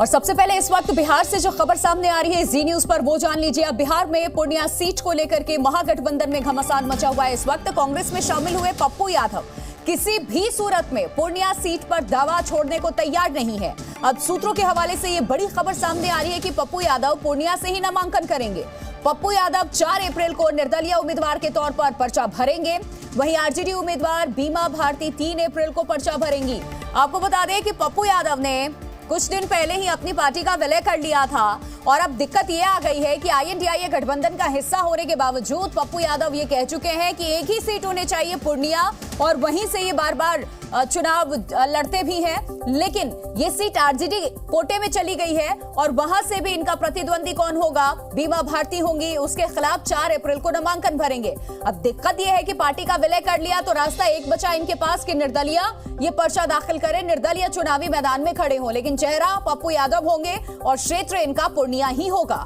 और सबसे पहले इस वक्त बिहार से जो खबर सामने आ रही है जी न्यूज पर वो जान लीजिए। अब बिहार में पूर्णिया सीट को लेकर के महागठबंधन में घमासान मचा हुआ है। इस वक्त कांग्रेस में शामिल हुए पप्पू यादव किसी भी सूरत में पूर्णिया सीट पर दावा छोड़ने को तैयार नहीं है। अब सूत्रों के हवाले से ये बड़ी खबर सामने आ रही है कि पप्पू यादव पूर्णिया से ही नामांकन करेंगे। पप्पू यादव 4 अप्रैल को निर्दलीय उम्मीदवार के तौर पर पर्चा भरेंगे। वहीं आरजेडी उम्मीदवार बीमा भारती 3 अप्रैल को पर्चा भरेंगी। आपको बता दें कि पप्पू यादव ने कुछ दिन पहले ही अपनी पार्टी का विलय कर लिया था और अब दिक्कत ये आ गई है कि आईएनडीआईए गठबंधन का हिस्सा होने के बावजूद पप्पू यादव ये कह चुके हैं कि एक ही सीट होने चाहिए पूर्णिया, और वहीं से ये बार बार चुनाव लड़ते भी हैं। लेकिन ये सीट आरजेडी कोटे में चली गई है और वहां से भी इनका प्रतिद्वंदी कौन होगा? बीमा भारती होंगी, उसके खिलाफ 4 अप्रैल को नामांकन भरेंगे। अब दिक्कत यह है कि पार्टी का विलय कर लिया तो रास्ता एक बचा इनके पास कि निर्दलीय ये पर्चा दाखिल करें, निर्दलीय चुनावी मैदान में खड़े हों, लेकिन चेहरा पप्पू यादव होंगे और क्षेत्र इनका पूर्णिया ही होगा।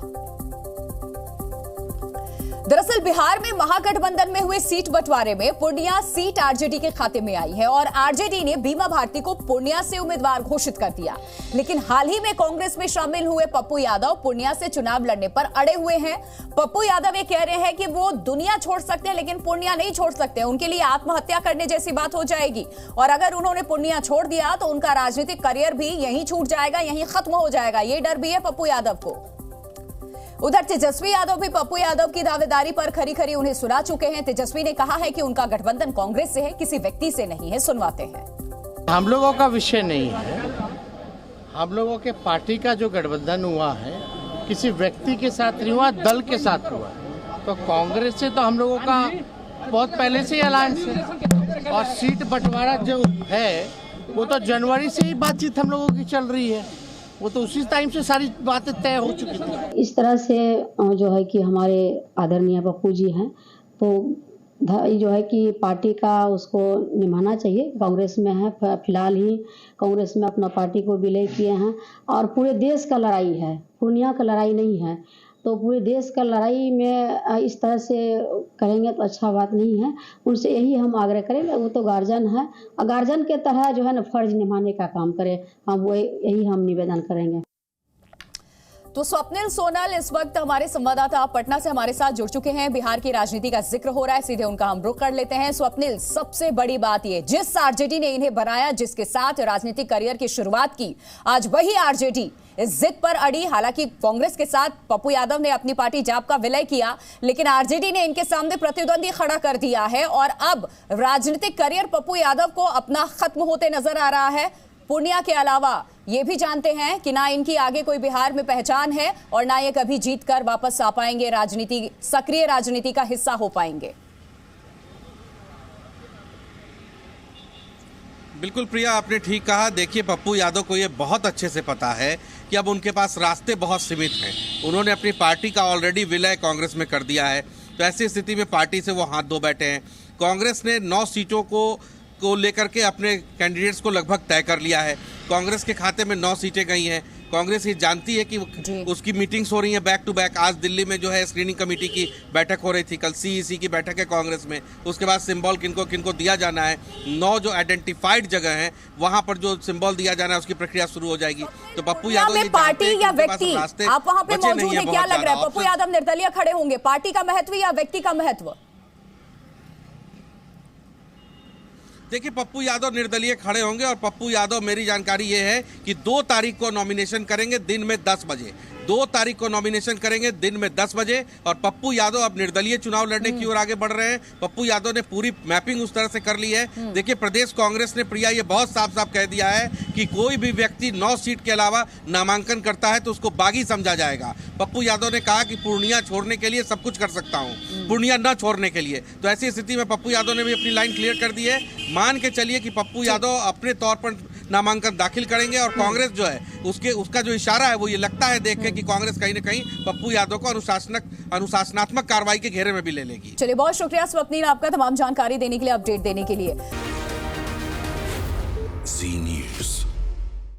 दरअसल बिहार में महागठबंधन में हुए सीट बंटवारे में पूर्णिया सीट आरजेडी के खाते में आई है और आरजेडी ने बीमा भारती को पूर्णिया से उम्मीदवार घोषित कर दिया। लेकिन हाल ही में कांग्रेस में शामिल हुए पप्पू यादव पूर्णिया से चुनाव लड़ने पर अड़े हुए हैं। पप्पू यादव ये कह रहे हैं कि वो दुनिया छोड़ सकते हैं लेकिन पूर्णिया नहीं छोड़ सकते, उनके लिए आत्महत्या करने जैसी बात हो जाएगी। और अगर उन्होंने पूर्णिया छोड़ दिया तो उनका राजनीतिक करियर भी यहीं छूट जाएगा, यहीं खत्म हो जाएगा। ये डर भी है पप्पू यादव को। उधर तेजस्वी यादव भी पप्पू यादव की दावेदारी पर खरी खरी उन्हें सुना चुके हैं। तेजस्वी ने कहा है कि उनका गठबंधन कांग्रेस से है, किसी व्यक्ति से नहीं है। सुनवाते हैं। हम लोगों का विषय नहीं है, हम लोगों के पार्टी का जो गठबंधन हुआ है किसी व्यक्ति के साथ नहीं हुआ, दल के साथ हुआ। तो कांग्रेस से तो हम लोगों का बहुत पहले से ही अलायंस है और सीट बंटवारा जो है वो तो जनवरी से ही बातचीत हम लोगों की चल रही है, वो तो उसी टाइम से सारी बातें तय हो चुकी थी। इस तरह से जो है कि हमारे आदरणीय पप्पू जी हैं तो जो है कि पार्टी का उसको निभाना चाहिए। कांग्रेस में है, फिलहाल ही कांग्रेस में अपना पार्टी को विलय किए हैं और पूरे देश का लड़ाई है, पूर्णिया का लड़ाई नहीं है। तो पूरे देश का लड़ाई में इस तरह से करेंगे तो अच्छा बात नहीं है। उनसे यही हम आग्रह करेंगे, वो तो गार्जियन है, गार्जियन के तरह जो है ना फर्ज निभाने का काम करें, हम यही हम निवेदन करेंगे। तो स्वप्निल सोनल इस वक्त हमारे संवाददाता पटना से हमारे साथ जुड़ चुके हैं। बिहार की राजनीति का जिक्र हो रहा है, सीधे उनका हम रुख कर लेते हैं। स्वप्निल, सबसे बड़ी बात ये, जिस आरजेडी ने इन्हें बनाया, जिसके साथ राजनीतिक करियर की शुरुआत की, आज वही आरजेडी इस जिद पर अड़ी। हालांकि कांग्रेस के साथ पप्पू यादव ने अपनी पार्टी जाप का विलय किया, लेकिन आरजेडी ने इनके सामने प्रतिद्वंदी खड़ा कर दिया है और अब राजनीतिक करियर पप्पू यादव को अपना खत्म होते नजर आ रहा है। पूर्णिया के अलावा ये भी जानते हैं कि ना इनकी आगे कोई बिहार में पहचान है और ना ये कभी जीत कर वापस आ पाएंगे, राजनीति, सक्रिय राजनीति का हिस्सा हो पाएंगे। बिल्कुल प्रिया, आपने ठीक कहा। देखिए, पप्पू यादव को ये बहुत अच्छे से पता है कि अब उनके पास रास्ते बहुत सीमित हैं। उन्होंने अपनी पार्टी का ऑलरेडी विलय कांग्रेस में कर दिया है, तो ऐसी स्थिति में पार्टी से वो हाथ धो बैठे हैं। कांग्रेस ने 9 सीटों को लेकर के अपने कैंडिडेट्स को लगभग तय कर लिया है। कांग्रेस के खाते में 9 सीटें गई हैं। कांग्रेस ये जानती है कि उसकी मीटिंग्स हो रही हैं बैक टू बैक। आज दिल्ली में जो है स्क्रीनिंग कमेटी की बैठक हो रही थी, कल सीईसी की बैठक है कांग्रेस में। उसके बाद सिंबल किनको दिया जाना है। 9 जो आइडेंटिफाइड जगह हैं वहां पर जो सिंबल दिया जाना है उसकी प्रक्रिया शुरू हो जाएगी। तो पप्पू यादव पार्टी या व्यक्ति, आप वहां पे मौजूद हैं, क्या लग रहा है? पप्पू यादव निर्दलीय खड़े होंगे, पार्टी का महत्व या व्यक्ति का महत्व? देखिए, पप्पू यादव निर्दलीय खड़े होंगे और पप्पू यादव, मेरी जानकारी ये है कि 2 तारीख को नॉमिनेशन करेंगे दिन में 10 बजे। 2 तारीख को नॉमिनेशन करेंगे दिन में 10 बजे और पप्पू यादव अब निर्दलीय चुनाव लड़ने की ओर आगे बढ़ रहे हैं। पप्पू यादव ने पूरी मैपिंग उस तरह से कर ली है। देखिए, प्रदेश कांग्रेस ने प्रिया ये बहुत साफ साफ कह दिया है कि कोई भी व्यक्ति 9 सीट के अलावा नामांकन करता है तो उसको बागी समझा जाएगा। पप्पू यादव ने कहा कि पूर्णिया छोड़ने के लिए सब कुछ कर सकता हूँ, पूर्णिया न छोड़ने के लिए। तो ऐसी स्थिति में पप्पू यादव ने भी अपनी लाइन क्लियर कर दी है। मान के चलिए कि पप्पू यादव अपने तौर पर नामांकन दाखिल करेंगे और कांग्रेस जो है उसका जो इशारा है वो ये लगता है देख के कि कांग्रेस कहीं ना कहीं पप्पू यादव को अनुशासनात्मक कार्रवाई के घेरे में भी ले लेगी। चलिए, बहुत शुक्रिया स्वप्निल आपका तमाम जानकारी देने के लिए, अपडेट देने के लिए।